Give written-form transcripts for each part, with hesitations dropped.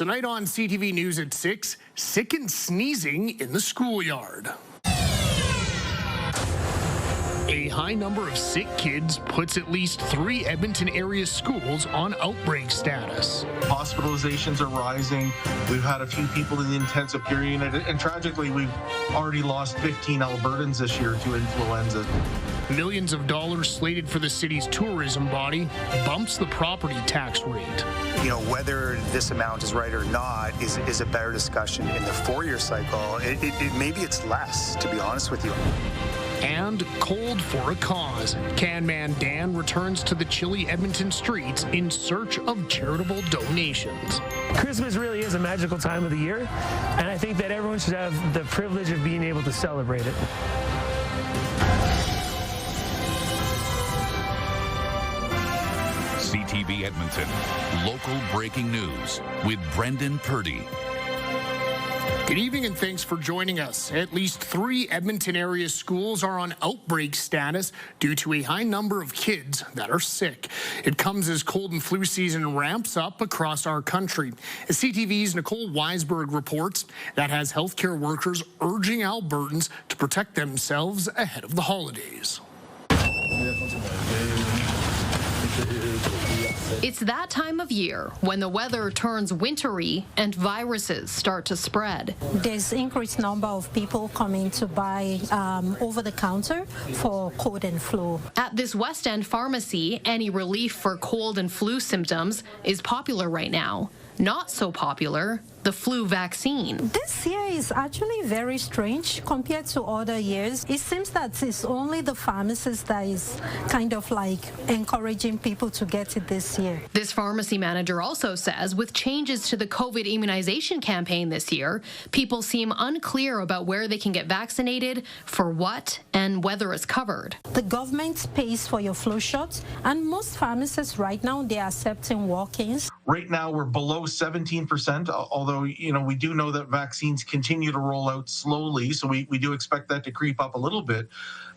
Tonight on CTV News at 6, sick and sneezing in the schoolyard. A high number of sick kids puts at least 3 Edmonton-area schools on outbreak status. Hospitalizations are rising. We've had a few people in the intensive care unit, and tragically, we've already lost 15 Albertans this year to influenza. Millions of dollars slated for the city's tourism body bumps the property tax rate. You know, whether this amount is right or not is a better discussion in the 4-year cycle. Maybe it's less, to be honest with you. And cold for a cause. Can Man Dan returns to the chilly Edmonton streets in search of charitable donations. Christmas really is a magical time of the year, and I think that everyone should have the privilege of being able to celebrate it. CTV Edmonton, local breaking news with Brendan Purdy. Good evening and thanks for joining us. At least 3 Edmonton-area schools are on outbreak status due to a high number of kids that are sick. It comes as cold and flu season ramps up across our country. As CTV's Nicole Weisberg reports, that has healthcare workers urging Albertans to protect themselves ahead of the holidays. It's that time of year when the weather turns wintry and viruses start to spread. There's increased number of people coming to buy over the counter for cold and flu. At this West End pharmacy, any relief for cold and flu symptoms is popular right now. Not so popular, the flu vaccine. This year is actually very strange compared to other years. It seems that it's only the pharmacist that is kind of like encouraging people to get it this year. This pharmacy manager also says with changes to the COVID immunization campaign this year, people seem unclear about where they can get vaccinated, for what, and whether it's covered. The government pays for your flu shots, and most pharmacists right now, they are accepting walk-ins. Right now, we're below 17%, although, you know, we do know that vaccines continue to roll out slowly, so we do expect that to creep up a little bit.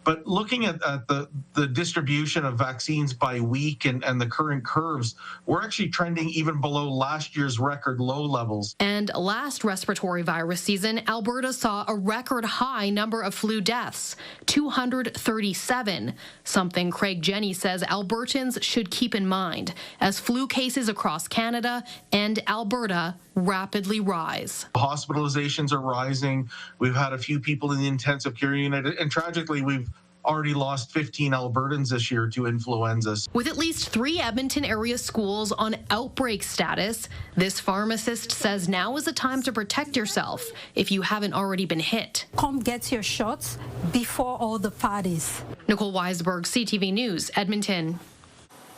But looking at the distribution of vaccines by week and the current curves, we're actually trending even below last year's record low levels. And last respiratory virus season, Alberta saw a record high number of flu deaths, 237, something Craig Jenny says Albertans should keep in mind as flu cases across Canada and Alberta rapidly rise. Hospitalizations are rising. We've had a few people in the intensive care unit, and tragically, we've already lost 15 Albertans this year to influenza. With at least 3 Edmonton-area schools on outbreak status, this pharmacist says now is the time to protect yourself if you haven't already been hit. Come get your shots before all the parties. Nicole Weisberg, CTV News, Edmonton.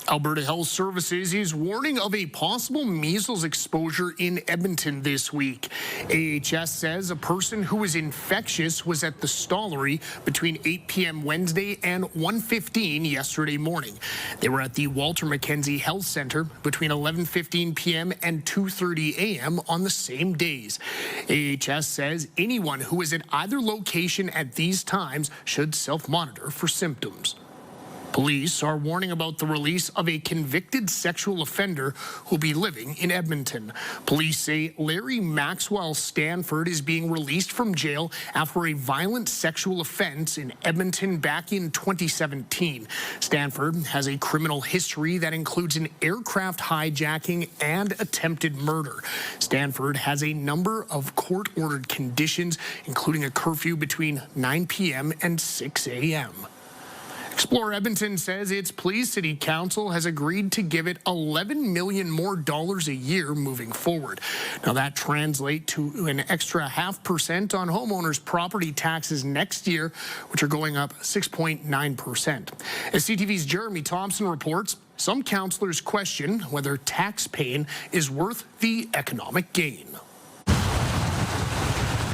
Alberta Health Services is warning of a possible measles exposure in Edmonton this week. AHS says a person who was infectious was at the Stollery between 8 p.m. Wednesday and 1:15 yesterday morning. They were at the Walter Mackenzie Health Centre between 11:15 p.m. and 2:30 a.m. on the same days. AHS says anyone who is at either location at these times should self-monitor for symptoms. Police are warning about the release of a convicted sexual offender who'll be living in Edmonton. Police say Larry Maxwell Stanford is being released from jail after a violent sexual offense in Edmonton back in 2017. Stanford has a criminal history that includes an aircraft hijacking and attempted murder. Stanford has a number of court-ordered conditions, including a curfew between 9 p.m. and 6 a.m. Explore Edmonton says its pleased City Council has agreed to give it $11 million more a year moving forward. Now that translates to an extra 0.5% on homeowners' property taxes next year, which are going up 6.9%. As CTV's Jeremy Thompson reports, some councillors question whether tax pain is worth the economic gain.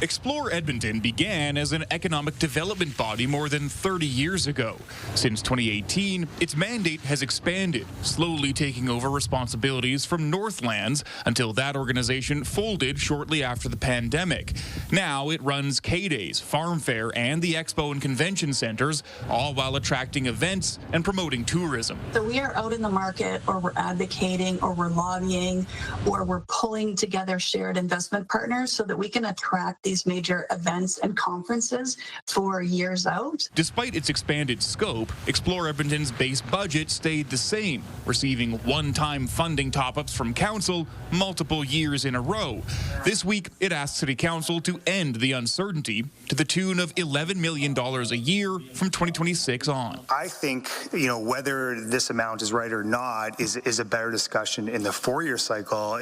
Explore Edmonton began as an economic development body more than 30 years ago. Since 2018, its mandate has expanded, slowly taking over responsibilities from Northlands until that organization folded shortly after the pandemic. Now it runs K-Days, Farm Fair, and the Expo and Convention Centers, all while attracting events and promoting tourism. So we are out in the market, or we're advocating, or we're lobbying, or we're pulling together shared investment partners so that we can attract these major events and conferences for years out. Despite its expanded scope, Explore Edmonton's base budget stayed the same, receiving one-time funding top-ups from Council multiple years in a row. This week, it asked City Council to end the uncertainty to the tune of $11 million a year from 2026 on. I think, whether this amount is right or not is a better discussion in the 4-year cycle.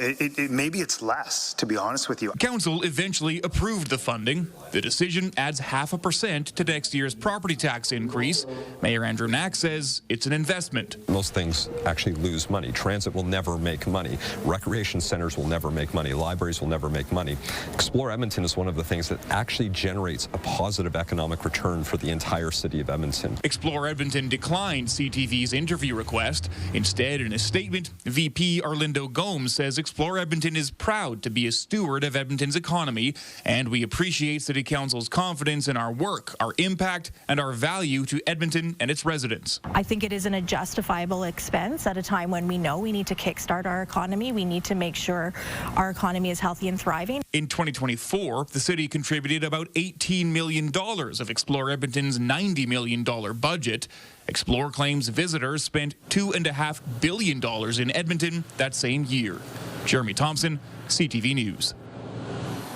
Maybe it's less, to be honest with you. Council eventually approved the funding. The decision adds 0.5% to next year's property tax increase. Mayor Andrew Knack says it's an investment. Most things actually lose money. Transit will never make money. Recreation centers will never make money. Libraries will never make money. Explore Edmonton is one of the things that actually generates a positive economic return for the entire city of Edmonton. Explore Edmonton declined CTV's interview request. Instead, in a statement, VP Arlindo Gomes says Explore Edmonton is proud to be a steward of Edmonton's economy, and we appreciate City Council's confidence in our work, our impact, and our value to Edmonton and its residents. I think it isn't a justifiable expense at a time when we know we need to kickstart our economy. We need to make sure our economy is healthy and thriving. In 2024, the city contributed about $18 million of Explore Edmonton's $90 million budget. Explore claims visitors spent $2.5 billion in Edmonton that same year. Jeremy Thompson, CTV News.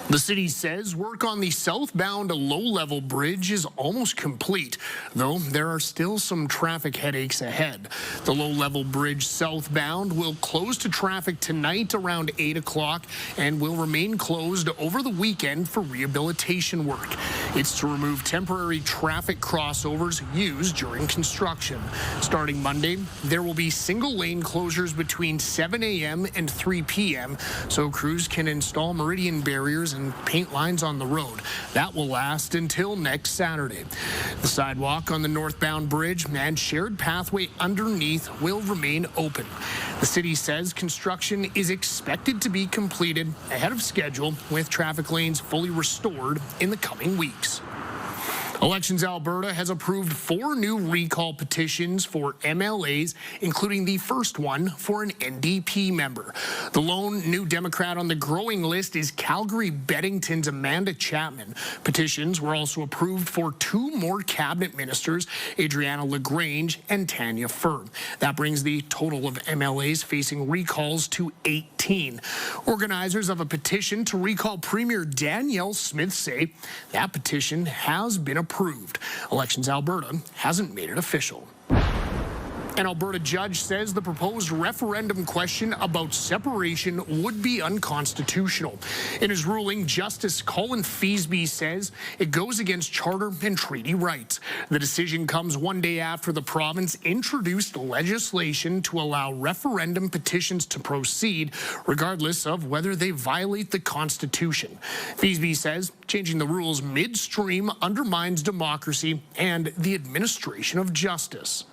The city says work on the southbound low-level bridge is almost complete, though there are still some traffic headaches ahead. The low-level bridge southbound will close to traffic tonight around 8 o'clock and will remain closed over the weekend for rehabilitation work. It's to remove temporary traffic crossovers used during construction. Starting Monday, there will be single-lane closures between 7 a.m. and 3 p.m. so crews can install meridian barriers and paint lines on the road. That will last until next Saturday. The sidewalk on the northbound bridge and shared pathway underneath will remain open. The city says construction is expected to be completed ahead of schedule, with traffic lanes fully restored in the coming weeks. Elections Alberta has approved 4 new recall petitions for MLAs, including the first one for an NDP member. The lone new Democrat on the growing list is Calgary-Beddington's Amanda Chapman. Petitions were also approved for 2 more cabinet ministers, Adriana LaGrange and Tanya Fern. That brings the total of MLAs facing recalls to 18. Organizers of a petition to recall Premier Danielle Smith say that petition has been approved. Elections Alberta hasn't made it official. An Alberta judge says the proposed referendum question about separation would be unconstitutional. In his ruling, Justice Colin Feasby says it goes against charter and treaty rights. The decision comes one day after the province introduced legislation to allow referendum petitions to proceed, regardless of whether they violate the Constitution. Feasby says changing the rules midstream undermines democracy and the administration of justice.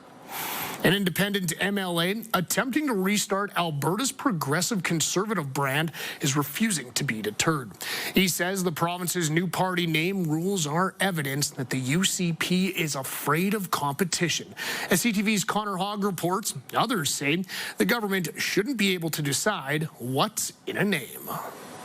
An independent MLA attempting to restart Alberta's progressive conservative brand is refusing to be deterred. He says the province's new party name rules are evidence that the UCP is afraid of competition. As CTV's Connor Hogg reports, others say the government shouldn't be able to decide what's in a name.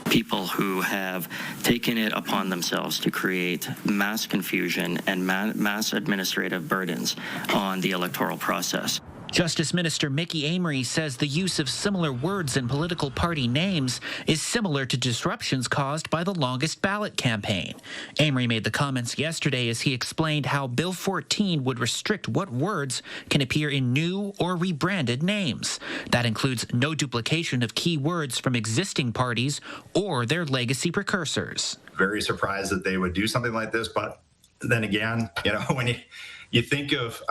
People who have taken it upon themselves to create mass confusion and mass administrative burdens on the electoral process. Justice Minister Mickey Amery says the use of similar words in political party names is similar to disruptions caused by the longest ballot campaign. Amery made the comments yesterday as he explained how Bill 14 would restrict what words can appear in new or rebranded names. That includes no duplication of key words from existing parties or their legacy precursors. Very surprised that they would do something like this, but then again, when you think of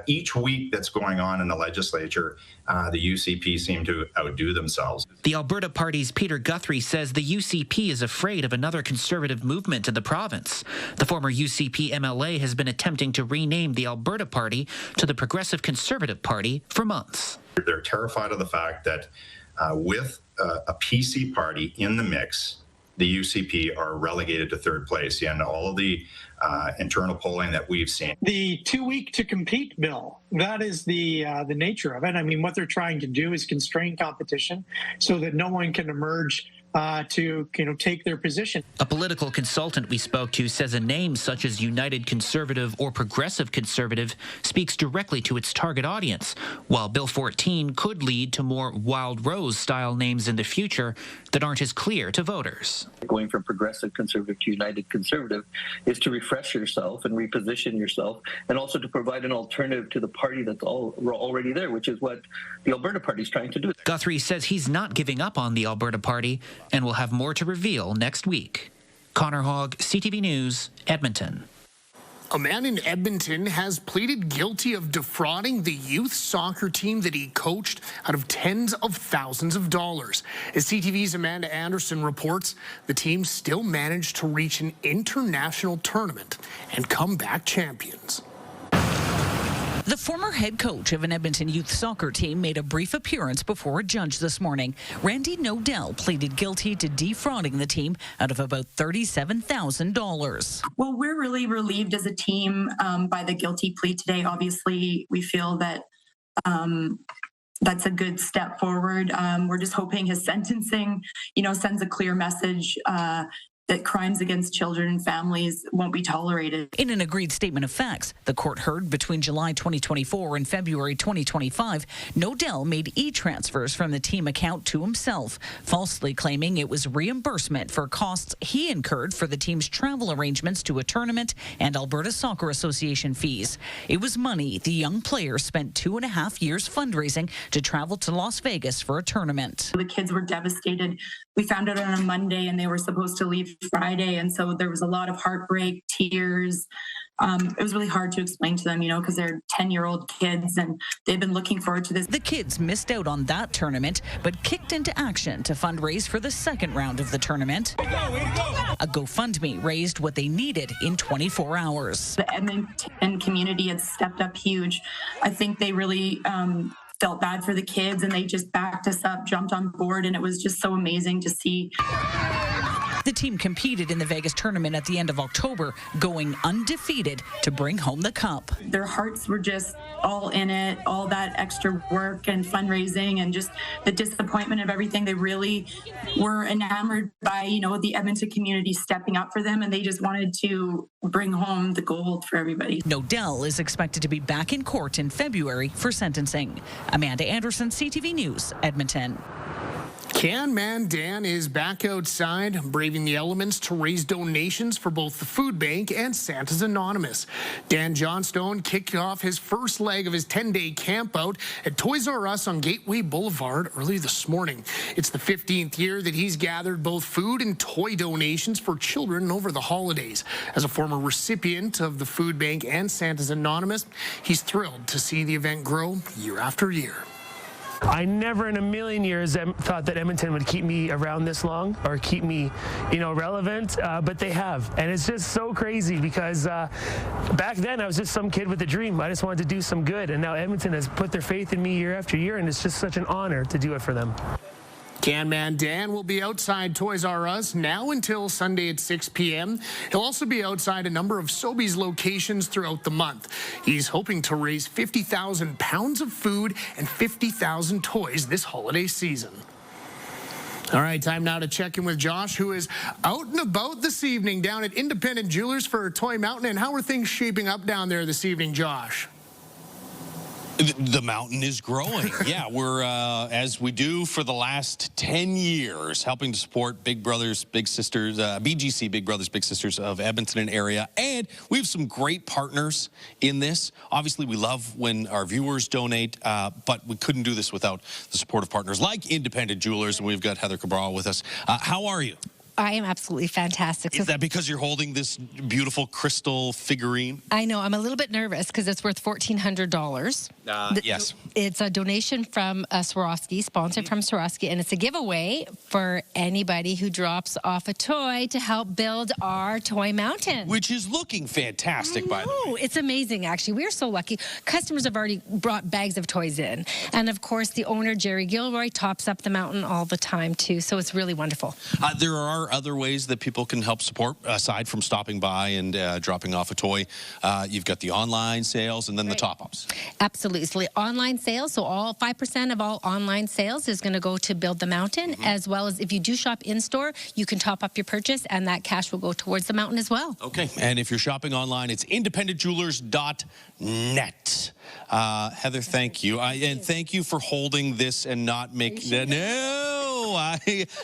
each week that's going on in the legislature, the UCP seem to outdo themselves. The Alberta Party's Peter Guthrie says the UCP is afraid of another Conservative movement in the province. The former UCP MLA has been attempting to rename the Alberta Party to the Progressive Conservative Party for months. They're terrified of the fact that with a PC party in the mix, the UCP are relegated to third place. And all of the internal polling that we've seen. The 2 week to compete bill, that is the nature of it. I mean, what they're trying to do is constrain competition so that no one can emerge to take their position. A political consultant we spoke to says a name such as United Conservative or Progressive Conservative speaks directly to its target audience, while Bill 14 could lead to more Wild Rose-style names in the future that aren't as clear to voters. Going from Progressive Conservative to United Conservative is to refresh yourself and reposition yourself, and also to provide an alternative to the party that's already there, which is what the Alberta Party is trying to do. Guthrie says he's not giving up on the Alberta Party and will have more to reveal next week. Connor Hogg, CTV News, Edmonton. A man in Edmonton has pleaded guilty of defrauding the youth soccer team that he coached out of tens of thousands of dollars. As CTV's Amanda Anderson reports, the team still managed to reach an international tournament and come back champions. The former head coach of an Edmonton youth soccer team made a brief appearance before a judge this morning. Randy Nodell pleaded guilty to defrauding the team out of about $37,000. Well, we're really relieved as a team by the guilty plea today. Obviously, we feel that that's a good step forward. We're just hoping his sentencing, sends a clear message that crimes against children and families won't be tolerated. In an agreed statement of facts, the court heard between July 2024 and February 2025, Nodell made e-transfers from the team account to himself, falsely claiming it was reimbursement for costs he incurred for the team's travel arrangements to a tournament and Alberta Soccer Association fees. It was money the young player spent 2.5 years fundraising to travel to Las Vegas for a tournament. The kids were devastated. We found out on a Monday and they were supposed to leave Friday, and so there was a lot of heartbreak, tears. It was really hard to explain to them, because they're 10-year-old kids and they've been looking forward to this. The kids missed out on that tournament, but kicked into action to fundraise for the second round of the tournament. A GoFundMe raised what they needed in 24 hours. The Edmonton community has stepped up huge. I think they really felt bad for the kids and they just backed us up, jumped on board, and it was just so amazing to see. The team competed in the Vegas tournament at the end of October, going undefeated to bring home the cup. Their hearts were just all in it, all that extra work and fundraising and just the disappointment of everything. They really were enamored by, the Edmonton community stepping up for them, and they just wanted to bring home the gold for everybody. Nodell is expected to be back in court in February for sentencing. Amanda Anderson, CTV News, Edmonton. Can Man Dan is back outside, braving the elements to raise donations for both the food bank and Santa's Anonymous. Dan Johnstone kicked off his first leg of his 10-day camp out at Toys R Us on Gateway Boulevard early this morning. It's the 15th year that he's gathered both food and toy donations for children over the holidays. As a former recipient of the food bank and Santa's Anonymous, he's thrilled to see the event grow year after year. I never in a million years thought that Edmonton would keep me around this long or keep me, relevant, but they have. And it's just so crazy because back then I was just some kid with a dream. I just wanted to do some good. And now Edmonton has put their faith in me year after year, and it's just such an honor to do it for them. Can Man Dan will be outside Toys R Us now until Sunday at 6 p.m. He'll also be outside a number of Sobeys locations throughout the month. He's hoping to raise 50,000 pounds of food and 50,000 toys this holiday season. All right, time now to check in with Josh, who is out and about this evening down at Independent Jewelers for Toy Mountain. And how are things shaping up down there this evening, Josh? The mountain is growing. Yeah, we're, as we do for the last 10 years, helping to support Big Brothers, Big Sisters, BGC, Big Brothers, Big Sisters of Edmonton-area. And we have some great partners in this. Obviously, we love when our viewers donate, but we couldn't do this without the support of partners like Independent Jewelers. And we've got Heather Cabral with us. How are you? I am absolutely fantastic. Is that because you're holding this beautiful crystal figurine? I know. I'm a little bit nervous because it's worth $1,400. Yes. It's a donation from Swarovski, sponsored from Swarovski, and it's a giveaway for anybody who drops off a toy to help build our toy mountain. Which is looking fantastic, by the way. It's amazing, actually. We're so lucky. Customers have already brought bags of toys in. And, of course, the owner, Jerry Gilroy, tops up the mountain all the time, too. So it's really wonderful. There are other ways that people can help support, aside from stopping by and dropping off a toy. You've got the online sales and then the top-ups. Absolutely. So online sales, so all 5% of all online sales is going to go to build the mountain, as well as if you do shop in-store, you can top up your purchase, and that cash will go towards the mountain as well. Okay. And if you're shopping online, it's independentjewelers.net. Heather, thank you. And thank you for holding this and not making that. No,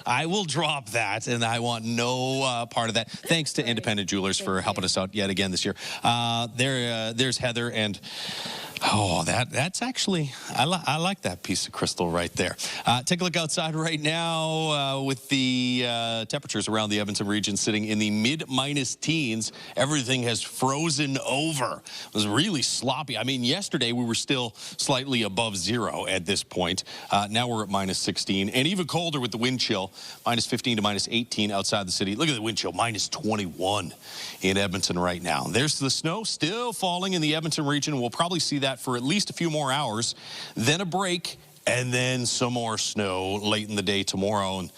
I will drop that, and I want no part of that. Thanks to Independent Jewelers for helping us out yet again this year. There's Heather, and that's actually, I like that piece of crystal right there. Take a look outside right now with the temperatures around the Edmonton region sitting in the mid-minus teens. Everything has frozen over. It was really sloppy. I mean, yesterday we were still slightly above zero at this point. Now we're at minus 16, and even colder with the wind chill, minus 15 to minus 18 outside the city. Look at the wind chill, minus 21 in Edmonton right now. There's the snow still falling in the Edmonton region. We'll probably see that for at least a few more hours, then a break, and then some more snow late in the day tomorrow. And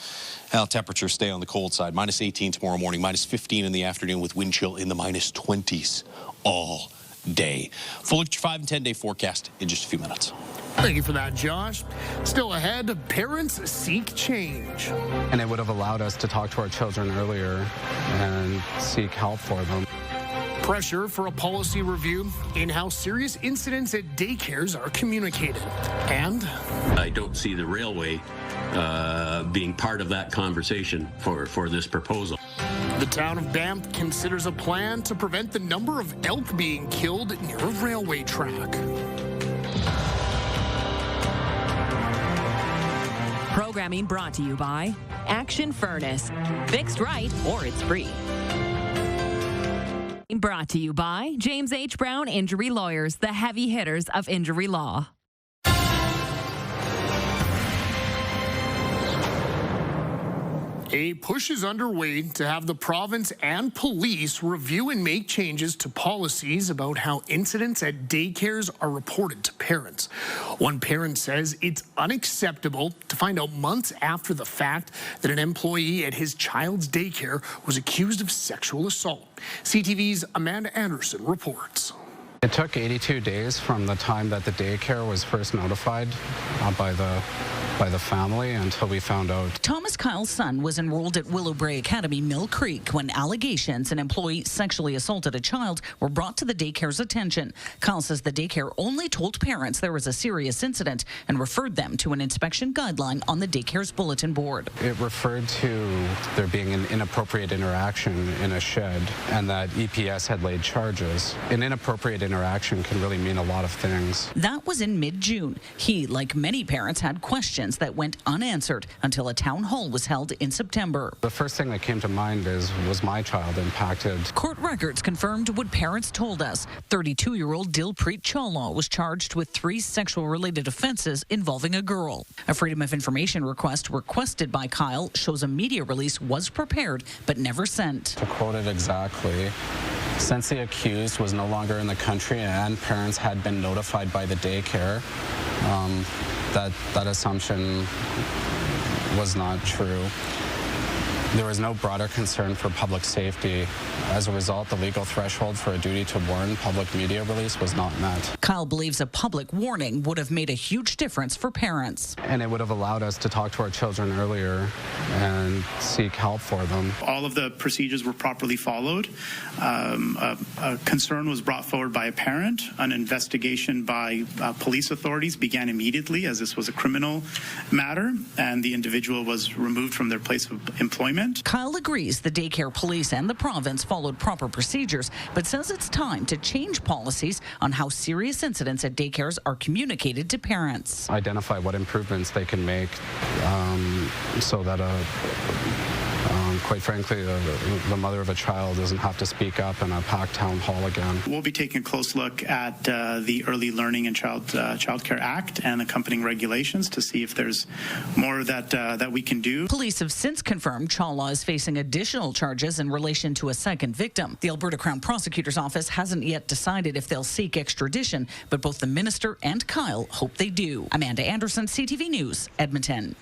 temperatures stay on the cold side. Minus 18 tomorrow morning, minus 15 in the afternoon with wind chill in the minus 20s all day. Full 5 and 10-day forecast in just a few minutes. Thank you for that, Josh. Still ahead, parents seek change. And it would have allowed us to talk to our children earlier and seek help for them. Pressure for a policy review in how serious incidents at daycares are communicated. And I don't see the railway being part of that conversation for this proposal. The town of Banff considers a plan to prevent the number of elk being killed near a railway track. Programming brought to you by Action Furnace. Fixed right or it's free. Brought to you by James H. Brown Injury Lawyers, the heavy hitters of injury law. A push is underway to have the province and police review and make changes to policies about how incidents at daycares are reported to parents. One parent says it's unacceptable to find out months after the fact that an employee at his child's daycare was accused of sexual assault. CTV's Amanda Anderson reports. It took 82 days from the time that the daycare was first notified by the family until we found out. Thomas Kyle's son was enrolled at Willowbrae Academy, Mill Creek, when allegations an employee sexually assaulted a child were brought to the daycare's attention. Kyle says the daycare only told parents there was a serious incident and referred them to an inspection guideline on the daycare's bulletin board. It referred to there being an inappropriate interaction in a shed and that EPS had laid charges. An inappropriate interaction can really mean a lot of things. That was in mid-June. He, like many parents, had questions that went unanswered until a town hall was held in September. The first thing that came to mind was my child impacted? Court records confirmed what parents told us. 32-year-old Dilpreet Chawla was charged with 3 sexual-related offenses involving a girl. A Freedom of Information request requested by Kyle shows a media release was prepared but never sent. To quote it exactly, since the accused was no longer in the country and parents had been notified by the daycare, that assumption was not true. There was no broader concern for public safety. As a result, the legal threshold for a duty to warn public media release was not met. Kyle believes a public warning would have made a huge difference for parents. And it would have allowed us to talk to our children earlier and seek help for them. All of the procedures were properly followed. A concern was brought forward by a parent. An investigation by police authorities began immediately, as this was a criminal matter, and the individual was removed from their place of employment. Kyle agrees the daycare police and the province followed proper procedures, but says it's time to change policies on how serious incidents at daycares are communicated to parents. Identify what improvements they can make so that Quite frankly, the mother of a child doesn't have to speak up in a packed town hall again. We'll be taking a close look at the Early Learning and Child Care Act and accompanying regulations to see if there's more that we can do. Police have since confirmed Chawla is facing additional charges in relation to a second victim. The Alberta Crown Prosecutor's Office hasn't yet decided if they'll seek extradition, but both the minister and Kyle hope they do. Amanda Anderson, CTV News, Edmonton.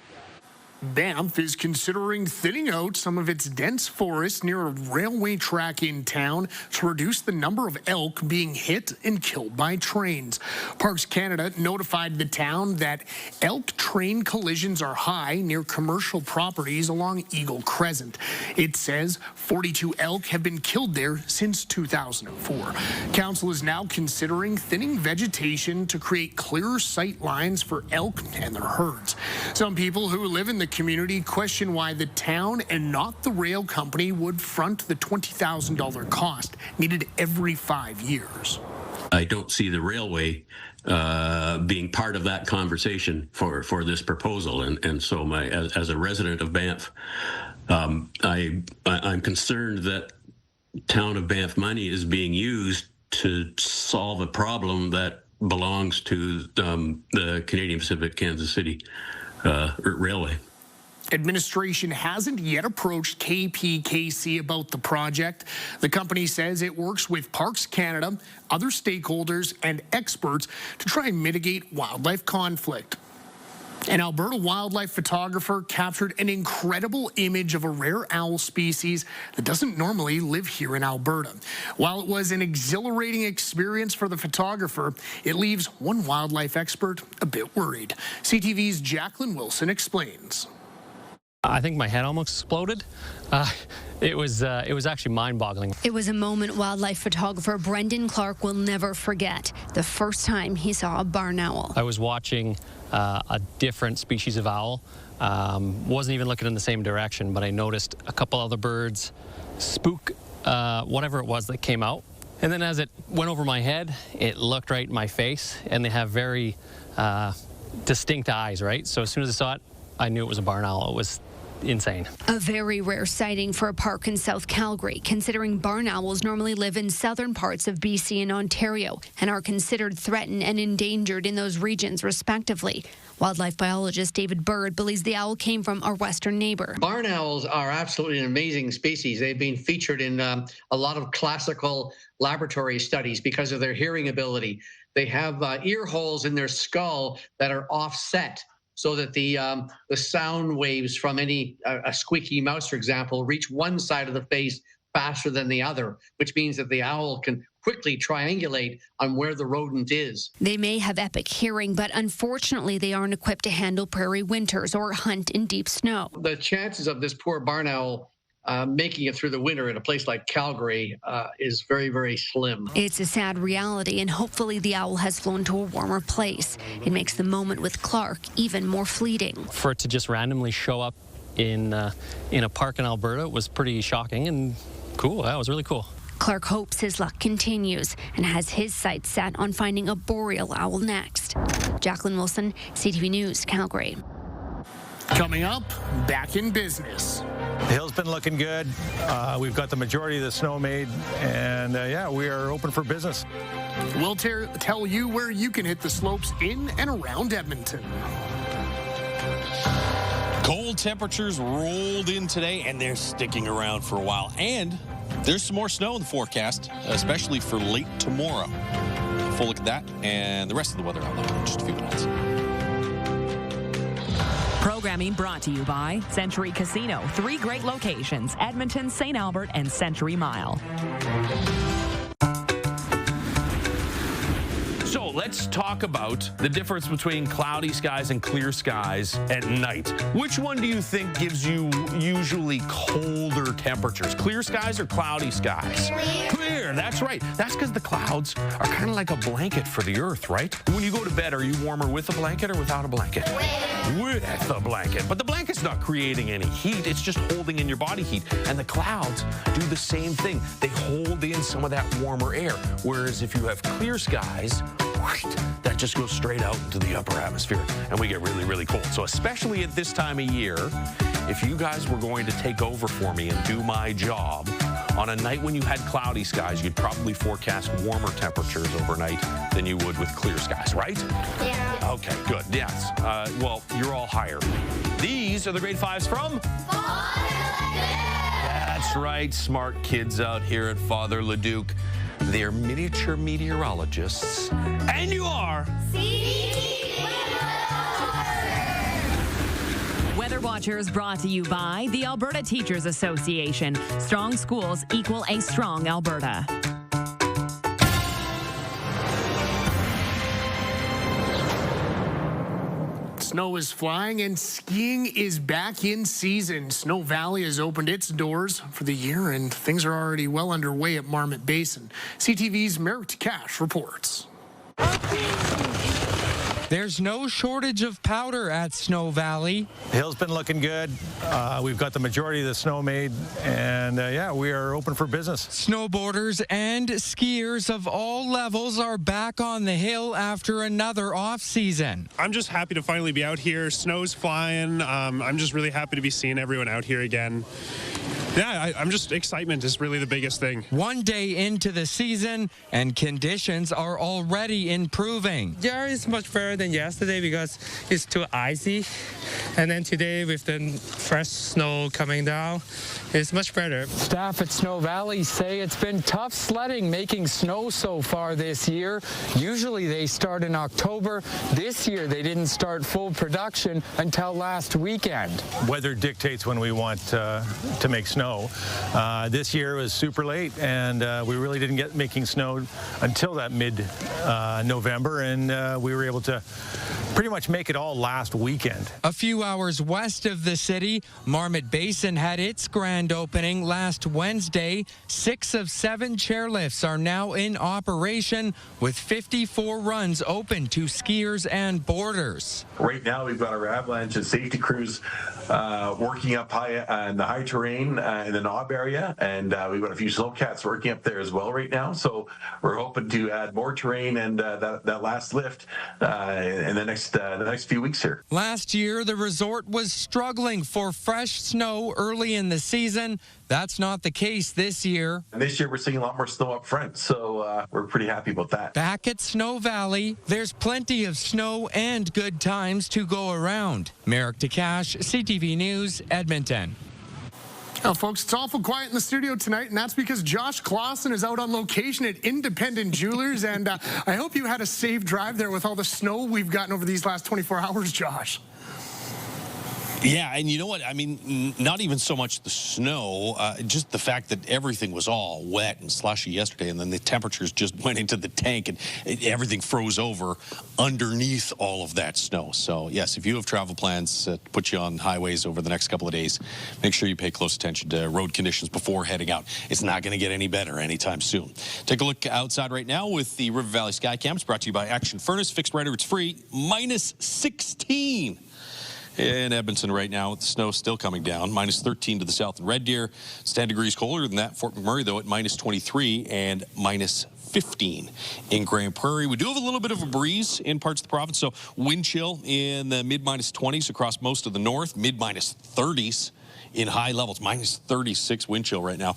Banff is considering thinning out some of its dense forest near a railway track in town to reduce the number of elk being hit and killed by trains. Parks Canada notified the town that elk train collisions are high near commercial properties along Eagle Crescent. It says 42 elk have been killed there since 2004. Council is now considering thinning vegetation to create clearer sight lines for elk and their herds. Some people who live in the community question why the town and not the rail company would front the $20,000 cost needed every 5 years. I don't see the railway being part of that conversation for this proposal, and so as a resident of Banff, I'm concerned that town of Banff money is being used to solve a problem that belongs to the Canadian Pacific Kansas City Railway. Administration hasn't yet approached KPKC about the project. The company says it works with Parks Canada, other stakeholders, and experts to try and mitigate wildlife conflict. An Alberta wildlife photographer captured an incredible image of a rare owl species that doesn't normally live here in Alberta. While it was an exhilarating experience for the photographer, it leaves one wildlife expert a bit worried. CTV's Jacqueline Wilson explains. I think my head almost exploded. It was actually mind-boggling. It was a moment wildlife photographer Brendan Clark will never forget. The first time he saw a barn owl. I was watching a different species of owl. Wasn't even looking in the same direction, but I noticed a couple other birds spook whatever it was that came out. And then as it went over my head, it looked right in my face, and they have very distinct eyes, right? So as soon as I saw it, I knew it was a barn owl. It was insane. A very rare sighting for a park in South Calgary, considering barn owls normally live in southern parts of BC and Ontario and are considered threatened and endangered in those regions, respectively. Wildlife biologist David Bird believes the owl came from our western neighbor. Barn owls are absolutely an amazing species. They've been featured in a lot of classical laboratory studies because of their hearing ability. They have ear holes in their skull that are offset, so that the sound waves from a squeaky mouse, for example, reach one side of the face faster than the other, which means that the owl can quickly triangulate on where the rodent is. They may have epic hearing, but unfortunately they aren't equipped to handle prairie winters or hunt in deep snow. The chances of this poor barn owl making it through the winter in a place like Calgary is very, very slim. It's a sad reality, and hopefully the owl has flown to a warmer place. It makes the moment with Clark even more fleeting. For it to just randomly show up in a park in Alberta was pretty shocking and cool. That was really cool. Clark hopes his luck continues and has his sights set on finding a boreal owl next. Jacqueline Wilson, CTV News, Calgary. Coming up, back in business. The hill's been looking good. We've got the majority of the snow made, and yeah, we are open for business. We'll tell you where you can hit the slopes in and around Edmonton. Cold temperatures rolled in today, and they're sticking around for a while. And there's some more snow in the forecast, especially for late tomorrow. Full look at that and the rest of the weather outlook in just a few minutes. Programming brought to you by Century Casino. 3 great locations: Edmonton, St. Albert, and Century Mile. So let's talk about the difference between cloudy skies and clear skies at night. Which one do you think gives you usually colder temperatures? Clear skies or cloudy skies? Clear, that's right. That's because the clouds are kind of like a blanket for the earth, right? When you go to bed, are you warmer with a blanket or without a blanket? With a blanket. But the blanket's not creating any heat. It's just holding in your body heat. And the clouds do the same thing. They hold in some of that warmer air. Whereas if you have clear skies, that just goes straight out into the upper atmosphere, and we get really, really cold. So especially at this time of year, if you guys were going to take over for me and do my job, on a night when you had cloudy skies, you'd probably forecast warmer temperatures overnight than you would with clear skies, right? Yeah. Okay, good. Yes. Well, you're all higher. These are the grade 5s from? That's right, smart kids out here at Father Leduc. They're miniature meteorologists. And you are? Weather Watchers brought to you by the Alberta Teachers Association. Strong schools equal a strong Alberta. Snow is flying and skiing is back in season. Snow Valley has opened its doors for the year and things are already well underway at Marmot Basin. CTV's Merrick Cash reports. There's no shortage of powder at Snow Valley. The hill's been looking good. We've got the majority of the snow made, and yeah, we are open for business. Snowboarders and skiers of all levels are back on the hill after another off-season. I'm just happy to finally be out here. Snow's flying. I'm just really happy to be seeing everyone out here again. Yeah, I'm just, excitement is really the biggest thing. One day into the season, and conditions are already improving. Yeah, it's much better than yesterday because it's too icy. And then today, with the fresh snow coming down, it's much better. Staff at Snow Valley say it's been tough sledding making snow so far this year. Usually they start in October. This year they didn't start full production until last weekend. Weather dictates when we want to make snow. This year was super late, and we really didn't get making snow until that mid-November, and we were able to pretty much make it all last weekend. A few hours west of the city, Marmot Basin had its grand opening last Wednesday. 6 of 7 chairlifts are now in operation, with 54 runs open to skiers and boarders. Right now, we've got our avalanche and safety crews working up high in the high terrain in the Knob area, and we've got a few snowcats working up there as well right now. So we're hoping to add more terrain and that last lift in the next few weeks here. Last year, the resort was struggling for fresh snow early in the season. That's not the case this year. And this year, we're seeing a lot more snow up front, so we're pretty happy about that. Back at Snow Valley, there's plenty of snow and good times to go around. Merrick Takash, CTV News, Edmonton. Now, folks, it's awful quiet in the studio tonight, and that's because Josh Clausen is out on location at Independent Jewelers, and I hope you had a safe drive there with all the snow we've gotten over these last 24 hours, Josh. Yeah, and you know what? I mean, not even so much the snow, just the fact that everything was all wet and slushy yesterday, and then the temperatures just went into the tank, and everything froze over underneath all of that snow. So, yes, if you have travel plans to put you on highways over the next couple of days, make sure you pay close attention to road conditions before heading out. It's not going to get any better anytime soon. Take a look outside right now with the River Valley Skycam. It's brought to you by Action Furnace. Fixed rider, it's free. Minus 16. In Edmonton right now, with the snow still coming down. Minus 13 to the south in Red Deer. It's 10 degrees colder than that. Fort McMurray, though, at minus 23 and minus 15 in Grand Prairie. We do have a little bit of a breeze in parts of the province, so wind chill in the mid-minus 20s across most of the north, mid-minus 30s. In high levels, minus 36 wind chill right now.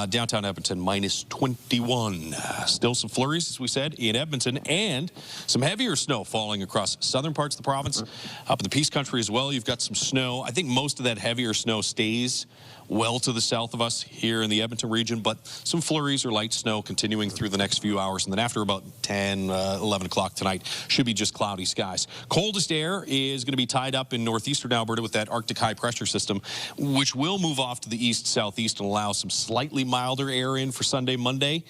Downtown Edmonton, minus 21. Still some flurries, as we said, in Edmonton, and some heavier snow falling across southern parts of the province. Up in the Peace Country as well, you've got some snow. I think most of that heavier snow stays well to the south of us here in the Edmonton region, but some flurries or light snow continuing through the next few hours. And then after about 10, 11 o'clock tonight, should be just cloudy skies. Coldest air is going to be tied up in northeastern Alberta with that Arctic high pressure system, which will move off to the east-southeast and allow some slightly milder air in for Sunday, Monday.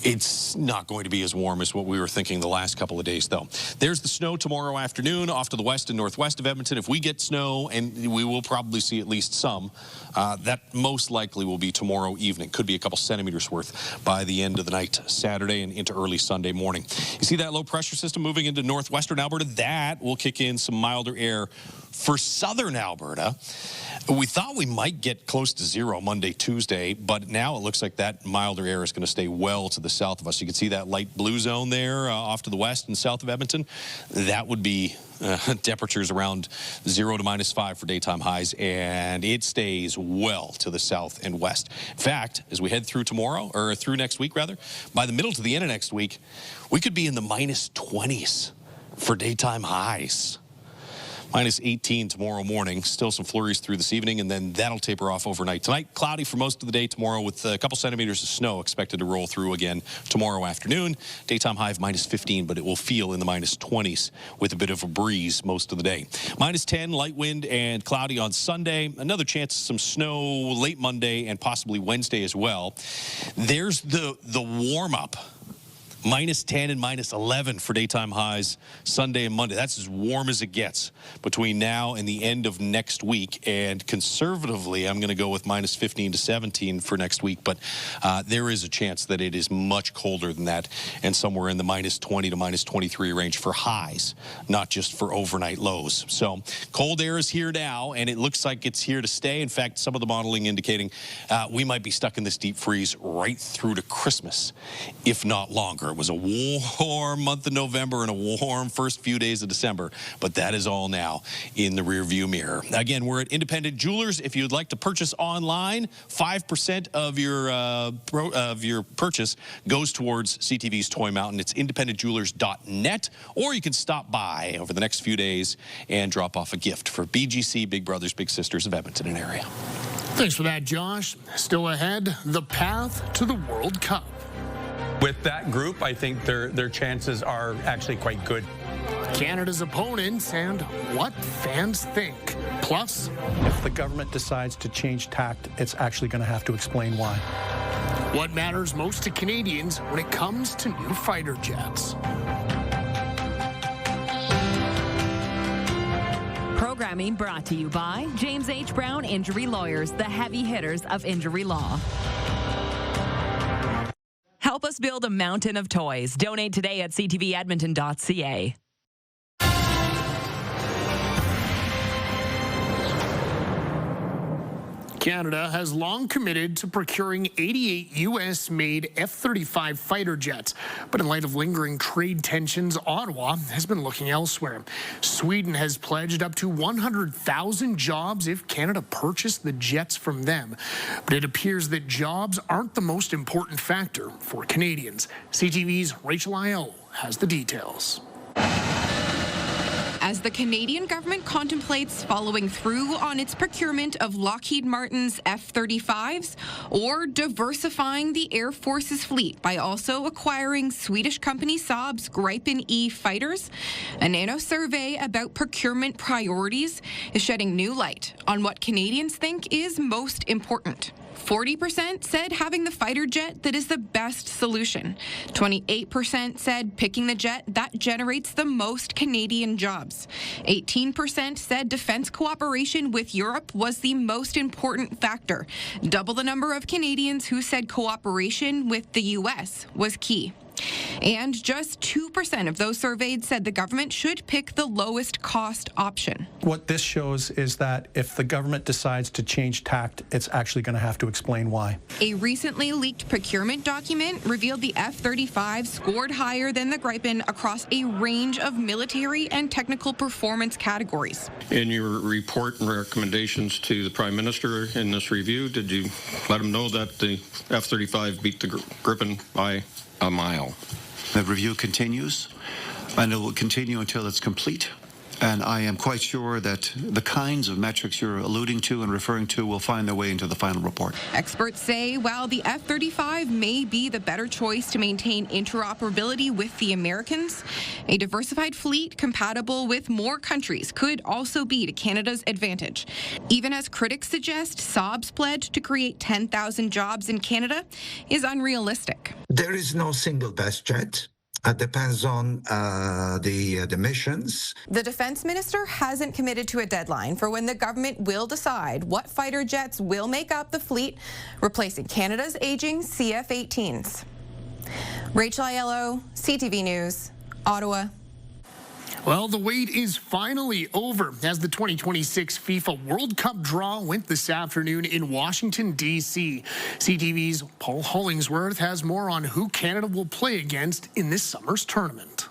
It's not going to be as warm as what we were thinking the last couple of days, though. There's the snow tomorrow afternoon off to the west and northwest of Edmonton. If we get snow, and we will probably see at least some, that most likely will be tomorrow evening. Could be a couple centimeters worth by the end of the night, Saturday and into early Sunday morning. You see that low pressure system moving into northwestern Alberta? That will kick in some milder air For southern Alberta, we thought we might get close to zero Monday, Tuesday, but now it looks like that milder air is going to stay well to the south of us. You can see that light blue zone there off to the west and south of Edmonton. That would be temperatures around 0 to -5 for daytime highs, and it stays well to the south and west. In fact, as we head through tomorrow, or through next week rather, by the middle to the end of next week, we could be in the -20s for daytime highs. -18 tomorrow morning. Still some flurries through this evening, and then that'll taper off overnight. Tonight, cloudy for most of the day tomorrow with a couple centimeters of snow expected to roll through again tomorrow afternoon. Daytime high of -15, but it will feel in the -20s with a bit of a breeze most of the day. -10, light wind and cloudy on Sunday. Another chance of some snow late Monday and possibly Wednesday as well. There's the warm-up. -10 and -11 for daytime highs Sunday and Monday. That's as warm as it gets between now and the end of next week. And conservatively, I'm going to go with -15 to 17 for next week. But there is a chance that it is much colder than that and somewhere in the -20 to -23 range for highs, not just for overnight lows. So cold air is here now, and it looks like it's here to stay. In fact, some of the modeling indicating we might be stuck in this deep freeze right through to Christmas, if not longer. It was a warm month of November and a warm first few days of December, but that is all now in the rearview mirror. Again, we're at Independent Jewelers. If you'd like to purchase online, 5% of your purchase goes towards CTV's Toy Mountain. It's independentjewelers.net, or you can stop by over the next few days and drop off a gift for BGC, Big Brothers Big Sisters of Edmonton-area. Thanks for that, Josh. Still ahead, the path to the World Cup. With that group, I think their chances are actually quite good. Canada's opponents and what fans think. Plus, if the government decides to change tact, it's actually going to have to explain why. What matters most to Canadians when it comes to new fighter jets. Programming brought to you by James H. Brown Injury Lawyers, the heavy hitters of injury law. Help us build a mountain of toys. Donate today at ctvedmonton.ca. Canada has long committed to procuring 88 U.S.-made F-35 fighter jets. But in light of lingering trade tensions, Ottawa has been looking elsewhere. Sweden has pledged up to 100,000 jobs if Canada purchased the jets from them. But it appears that jobs aren't the most important factor for Canadians. CTV's Rachel Aiello has the details. As the Canadian government contemplates following through on its procurement of Lockheed Martin's F-35s or diversifying the Air Force's fleet by also acquiring Swedish company Saab's Gripen E fighters, a nano survey about procurement priorities is shedding new light on what Canadians think is most important. 40% said having the fighter jet that is the best solution. 28% said picking the jet that generates the most Canadian jobs. 18% said defense cooperation with Europe was the most important factor. Double the number of Canadians who said cooperation with the U.S. was key. And just 2% of those surveyed said the government should pick the lowest cost option. What this shows is that if the government decides to change tact, it's actually going to have to explain why. A recently leaked procurement document revealed the F-35 scored higher than the Gripen across a range of military and technical performance categories. In your report and recommendations to the Prime Minister in this review, did you let him know that the F-35 beat the Gripen by a mile? The review continues, and it will continue until it's complete. And I am quite sure that the kinds of metrics you're alluding to and referring to will find their way into the final report. Experts say while the F-35 may be the better choice to maintain interoperability with the Americans, a diversified fleet compatible with more countries could also be to Canada's advantage. Even as critics suggest Saab's pledge to create 10,000 jobs in Canada is unrealistic. There is no single best jet. It depends on the missions. The defense minister hasn't committed to a deadline for when the government will decide what fighter jets will make up the fleet, replacing Canada's aging CF-18s. Rachel Aiello, CTV News, Ottawa. Well, the wait is finally over as the 2026 FIFA World Cup draw went this afternoon in Washington, D.C. CTV's Paul Hollingsworth has more on who Canada will play against in this summer's tournament.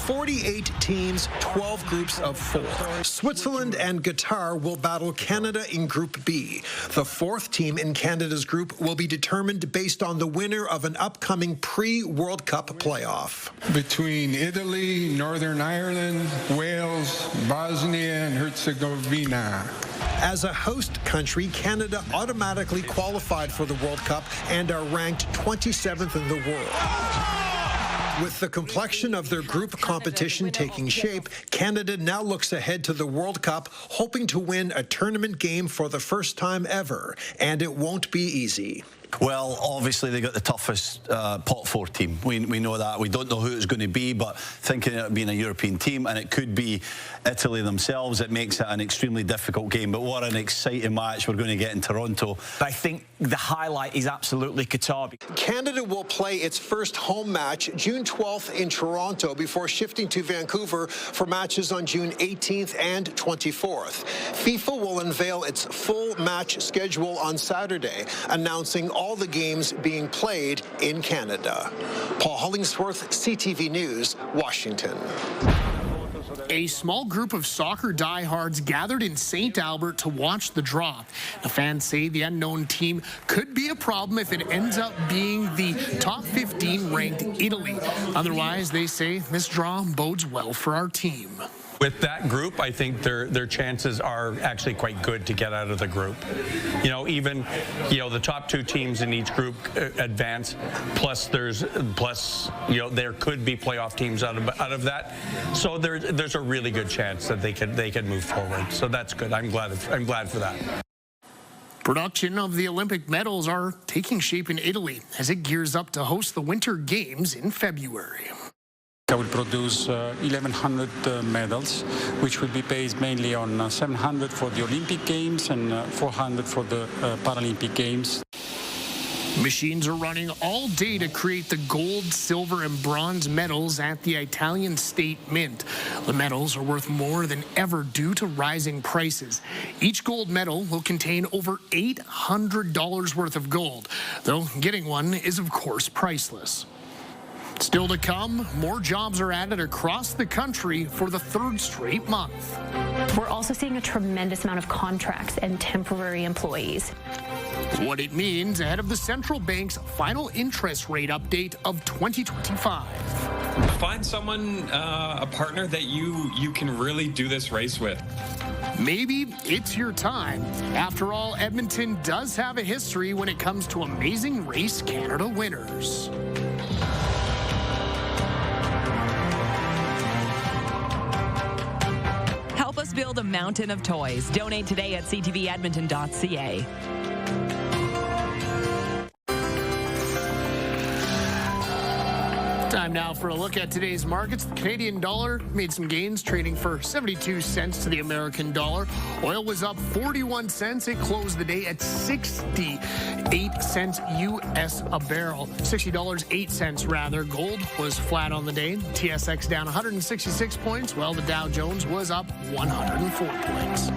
48 teams, 12 groups of 4. Switzerland and Qatar will battle Canada in Group B. The fourth team in Canada's group will be determined based on the winner of an upcoming pre-World Cup playoff. Between Italy, Northern Ireland, Wales, Bosnia and Herzegovina. As a host country, Canada automatically qualified for the World Cup and are ranked 27th in the world. With the complexion of their group competition taking shape, Canada now looks ahead to the World Cup, hoping to win a tournament game for the first time ever, and it won't be easy. Well, obviously they got the toughest pot 4 team. We know that. We don't know who it's going to be, but thinking of it being a European team, and it could be Italy themselves, it makes it an extremely difficult game. But what an exciting match we're going to get in Toronto. I think the highlight is absolutely Qatar. Canada will play its first home match June 12th in Toronto before shifting to Vancouver for matches on June 18th and 24th. FIFA will unveil its full match schedule on Saturday, announcing all the games being played in Canada. Paul Hollingsworth, CTV News, Washington. A small group of soccer diehards gathered in St. Albert to watch the draw. The fans say the unknown team could be a problem if it ends up being the top 15 ranked Italy. Otherwise, they say this draw bodes well for our team. With that group, I think their chances are actually quite good to get out of the group. Even the top 2 teams in each group advance. Plus there could be playoff teams out of that. So there's a really good chance that they could move forward. So that's good. I'm glad for that. Production of the Olympic medals are taking shape in Italy as it gears up to host the Winter Games in February. I will produce 1,100 medals, which will be based mainly on 700 for the Olympic Games and 400 for the Paralympic Games. Machines are running all day to create the gold, silver, and bronze medals at the Italian State Mint. The medals are worth more than ever due to rising prices. Each gold medal will contain over $800 worth of gold, though getting one is, of course, priceless. Still to come, more jobs are added across the country for the 3rd straight month. We're also seeing a tremendous amount of contracts and temporary employees. What it means ahead of the central bank's final interest rate update of 2025. Find someone, a partner that you can really do this race with. Maybe it's your time. After all, Edmonton does have a history when it comes to Amazing Race Canada winners. Help us build a mountain of toys. Donate today at ctvedmonton.ca. Time now for a look at today's markets. The Canadian dollar made some gains, trading for 72 cents to the American dollar. Oil was up 41 cents. It closed the day at 68 cents U.S. a barrel. $60.08 rather. Gold was flat on the day. TSX down 166 points, while the Dow Jones was up 104 points.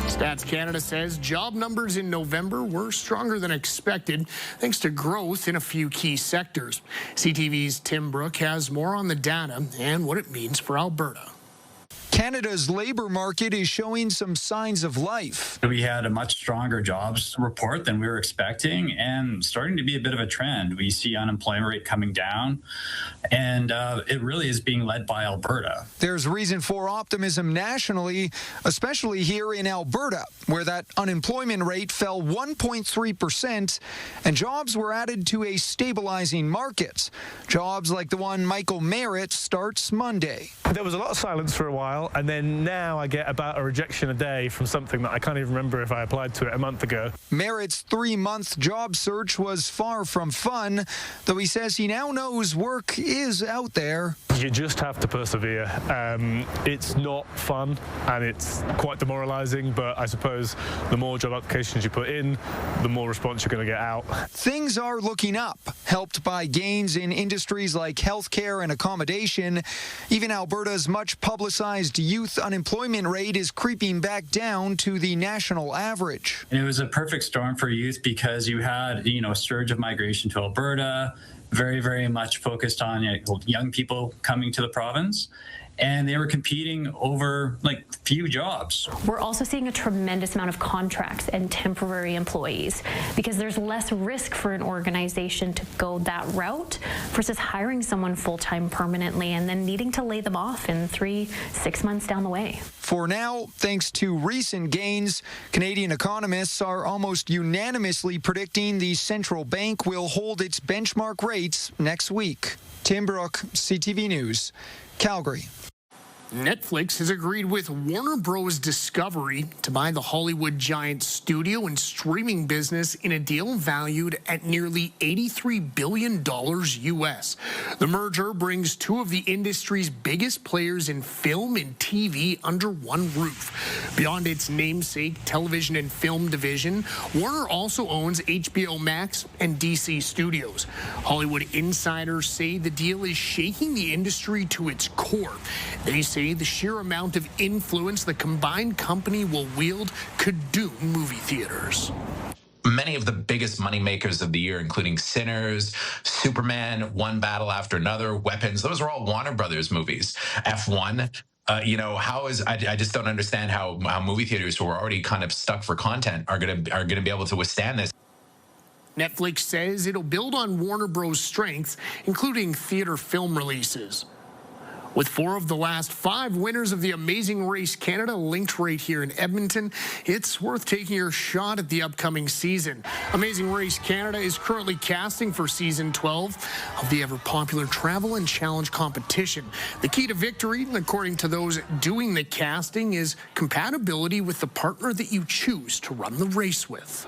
Stats Canada says job numbers in November were stronger than expected, thanks to growth in a few key sectors. CTV's Tim Brooke has more on the data and what it means for Alberta. Canada's labor market is showing some signs of life. We had a much stronger jobs report than we were expecting and starting to be a bit of a trend. We see unemployment rate coming down, and it really is being led by Alberta. There's reason for optimism nationally, especially here in Alberta, where that unemployment rate fell 1.3% and jobs were added to a stabilizing market. Jobs like the one Michael Merritt starts Monday. There was a lot of silence for a while. while, and then now I get about a rejection a day from something that I can't even remember if I applied to it a month ago. Merritt's 3-month job search was far from fun, though he says he now knows work is out there. You just have to persevere. It's not fun and it's quite demoralising, but I suppose the more job applications you put in, the more response you're going to get out. Things are looking up, helped by gains in industries like healthcare and accommodation. Even Alberta's much publicized youth unemployment rate is creeping back down to the national average. And it was a perfect storm for youth because you had, a surge of migration to Alberta, very, very much focused on young people coming to the province. And they were competing over few jobs. We're also seeing a tremendous amount of contracts and temporary employees because there's less risk for an organization to go that route versus hiring someone full-time permanently and then needing to lay them off in 3-6 months down the way. For now, thanks to recent gains, Canadian economists are almost unanimously predicting the central bank will hold its benchmark rates next week. Tim Brooke, CTV News, Calgary. Netflix has agreed with Warner Bros. Discovery to buy the Hollywood giant studio and streaming business in a deal valued at nearly $83 billion US. The merger brings two of the industry's biggest players in film and TV under one roof. Beyond its namesake television and film division, Warner also owns HBO Max and DC Studios. Hollywood insiders say the deal is shaking the industry to its core. They say the sheer amount of influence the combined company will wield could doom movie theaters. Many of the biggest moneymakers of the year, including Sinners, Superman, One Battle After Another, Weapons, those are all Warner Brothers movies. F1. I just don't understand how movie theaters who are already kind of stuck for content are gonna be able to withstand this. Netflix says it'll build on Warner Bros. Strengths, including theater film releases. With 4 of the last 5 winners of the Amazing Race Canada linked right here in Edmonton, it's worth taking your shot at the upcoming season. Amazing Race Canada is currently casting for Season 12 of the ever-popular travel and challenge competition. The key to victory, according to those doing the casting, is compatibility with the partner that you choose to run the race with.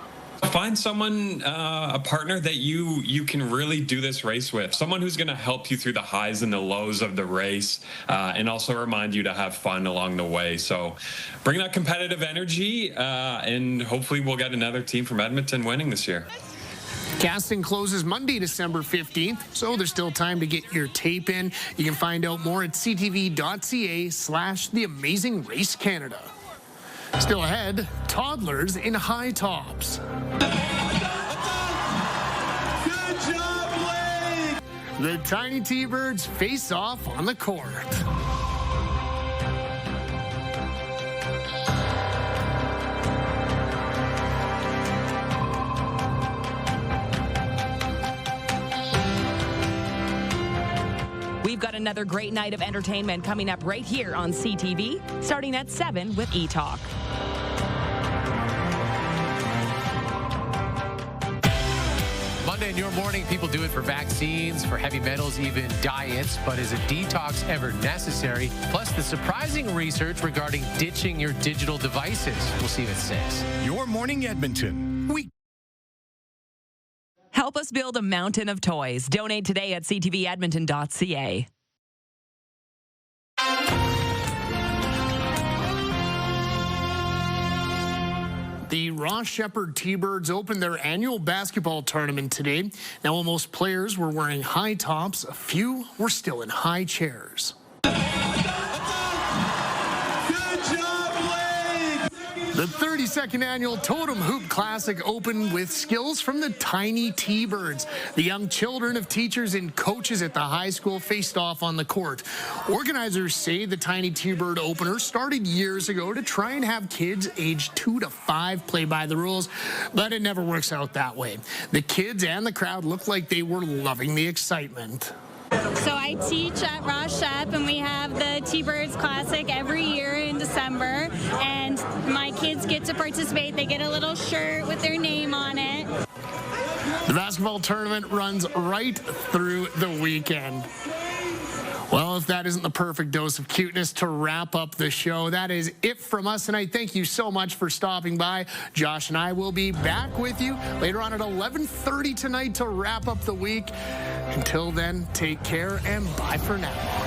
Find someone, a partner that you can really do this race with. Someone who's going to help you through the highs and the lows of the race, and also remind you to have fun along the way. So bring that competitive energy, and hopefully we'll get another team from Edmonton winning this year. Casting closes Monday, December 15th, so there's still time to get your tape in. You can find out more at ctv.ca/The Amazing Race Canada. Still ahead, toddlers in high tops. Good job, Blake! The Tiny T-Birds face off on the court. We've got another great night of entertainment coming up right here on CTV, starting at 7 with E-Talk. Monday in your morning, people do it for vaccines, for heavy metals, even diets. But is a detox ever necessary? Plus, the surprising research regarding ditching your digital devices. We'll see what it says. Your Morning Edmonton. Help us build a mountain of toys. Donate today at ctvedmonton.ca. The Ross Shepherd T-Birds opened their annual basketball tournament today. Now, while most players were wearing high tops, a few were still in high chairs. The 32nd annual Totem Hoop Classic opened with skills from the Tiny T-Birds. The young children of teachers and coaches at the high school faced off on the court. Organizers say the Tiny T-Bird opener started years ago to try and have kids aged 2 to 5 play by the rules, but it never works out that way. The kids and the crowd looked like they were loving the excitement. So I teach at Ross Shep, and we have the T-Birds Classic every year in December, and my kids get to participate. They get a little shirt with their name on it. The basketball tournament runs right through the weekend. Well, if that isn't the perfect dose of cuteness to wrap up the show, that is it from us tonight. Thank you so much for stopping by. Josh and I will be back with you later on at 11:30 tonight to wrap up the week. Until then, take care and bye for now.